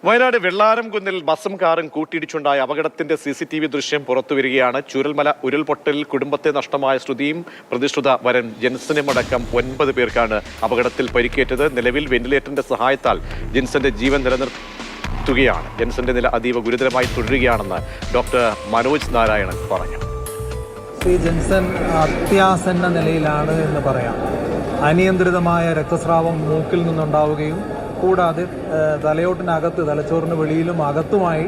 വയനാട് വെള്ളാരംകുന്നിൽ ബസും കാറും കൂട്ടിയിടിച്ചുണ്ടായ അപകടത്തിന്റെ CCTV ദൃശ്യം പുറത്തുവരികയാണ്. ചൂരൽമല ഉരുൾപൊട്ടലിൽ കുടുംബത്തെ നഷ്ടമായ ശ്രുതിയും പ്രതിശ്രുത വരൻ ജെൻസനും അടക്കം 9 പേർക്കാണ് അപകടത്തിൽ പരിക്കേറ്റത്. നിലവിൽ വെന്റിലേറ്ററിന്റെ സഹായത്താൽ ജെൻസന്റെ ജീവൻ നിലനിർത്തുകയാണ്. ജെൻസന്റെ നില അതീവ ഗുരുതരമായി തുടരുകയാണെന്ന് ഡോക്ടർ മനോജ് നാരായണൻ പറഞ്ഞു. ജെൻസൺ അത്യാസന്ന നിലയിലാണ് എന്ന് പറയാം. അനിയന്ത്രിതമായ രക്തസ്രാവം മൂക്കിൽ നിന്നുണ്ടാവുകയും കൂടാതെ തലയോട്ടിനകത്ത് തലച്ചോറിന് വെളിയിലും അകത്തുമായി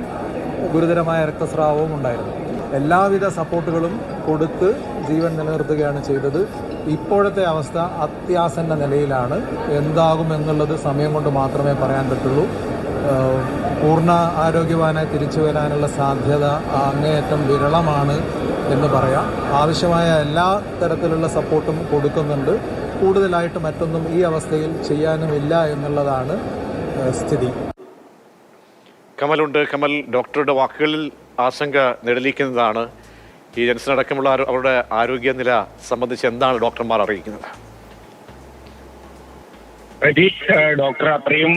ഗുരുതരമായ രക്തസ്രാവവും ഉണ്ടായിരുന്നു. എല്ലാവിധ സപ്പോർട്ടുകളും കൊടുത്ത് ജീവൻ നിലനിർത്തുകയാണ് ചെയ്തത്. ഇപ്പോഴത്തെ അവസ്ഥ അത്യാസന്ന നിലയിലാണ്. എന്താകുമെന്നുള്ളത് സമയം കൊണ്ട് മാത്രമേ പറയാൻ പറ്റുള്ളൂ. പൂർണ്ണ ആരോഗ്യവാനായി തിരിച്ചു വരാനുള്ള സാധ്യത അങ്ങേയറ്റം വിരളമാണ് എന്ന് പറയാം. ആവശ്യമായ എല്ലാ തരത്തിലുള്ള സപ്പോർട്ടും കൊടുക്കുന്നുണ്ട്. കൂടുതലായിട്ട് മറ്റൊന്നും ഈ അവസ്ഥയിൽ ചെയ്യാനുമില്ല എന്നുള്ളതാണ് സ്ഥിതി. കമലുണ്ട്. കമൽ, ഡോക്ടറുടെ വാക്കുകളിൽ ആശങ്ക നിഴലിക്കുന്നതാണ്. ഈ ജെൻസൺ അടക്കമുള്ള അവരുടെ ആരോഗ്യനില സംബന്ധിച്ച് എന്താണ് ഡോക്ടർമാർ അറിയിക്കുന്നത്? ഡോക്ടർ അത്രയും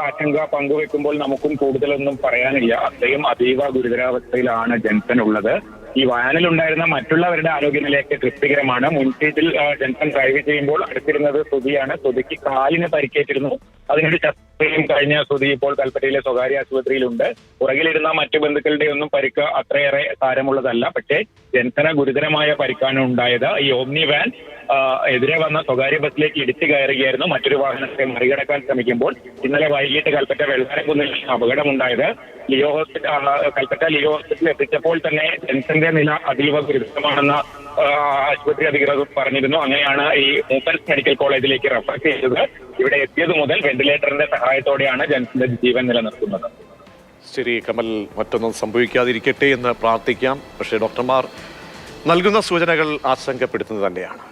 ആശങ്ക പങ്കുവെക്കുമ്പോൾ നമുക്കും കൂടുതലൊന്നും പറയാനില്ല. അത്രയും അതീവ ഗുരുതരാവസ്ഥയിലാണ് ജെൻസൺ ഉള്ളത്. ഈ വാനിലുണ്ടായിരുന്ന മറ്റുള്ളവരുടെ ആരോഗ്യനിലയൊക്കെ തൃപ്തികരമാണ്. മുൻസീറ്റിൽ ജെൻസൺ ഡ്രൈവ് ചെയ്യുമ്പോൾ അടുത്തിരുന്നത് ശ്രുതിയാണ്. ശ്രുതിക്ക് കാലിന് പരിക്കേറ്റിരുന്നു. അതിനൊരു ശസ്ത്രക്രിയയും കഴിഞ്ഞ ശ്രുതി ഇപ്പോൾ കൽപ്പറ്റയിലെ സ്വകാര്യ ആശുപത്രിയിലുണ്ട്. പുറകിലിരുന്ന മറ്റു ബന്ധുക്കളുടെ ഒന്നും പരിക്ക് അത്രയേറെ സാരമുള്ളതല്ല. പക്ഷേ ജെൻസന് ഗുരുതരമായ പരിക്കാണ് ഉണ്ടായത്. ഈ ഓമ്നി വാൻ എതിരെ വന്ന സ്വകാര്യ ബസ്സിലേക്ക് ഇടിച്ചു കയറുകയായിരുന്നു. മറ്റൊരു വാഹനത്തെ മറികടക്കാൻ ശ്രമിക്കുമ്പോൾ ഇന്നലെ വൈകിട്ട് കൽപ്പറ്റ വെള്ളാരംകുന്നിൽ അപകടമുണ്ടായത്. കൽപ്പറ്റ ലിയോ ഹോസ്പിറ്റലിൽ എത്തിച്ചപ്പോൾ തന്നെ ജെൻസന്റെ നില അതീവ ഗുരുതരമാണെന്ന് ആശുപത്രി അധികൃതർ പറഞ്ഞിരുന്നു. അങ്ങനെയാണ് ഈ മൂപ്പൻസ് മെഡിക്കൽ കോളേജിലേക്ക് റെഫർ ചെയ്തത്. ഇവിടെ എത്തിയത് മുതൽ വെന്റിലേറ്ററിന്റെ സഹായത്തോടെയാണ് ജെൻസന്റെ ജീവൻ നിലനിർത്തുന്നത്. ശരി കമൽ, മറ്റൊന്നും സംഭവിക്കാതിരിക്കട്ടെ എന്ന് പ്രാർത്ഥിക്കാം. പക്ഷേ ഡോക്ടർമാർ നൽകുന്ന സൂചനകൾ ആശങ്കപ്പെടുത്തുന്നത് തന്നെയാണ്.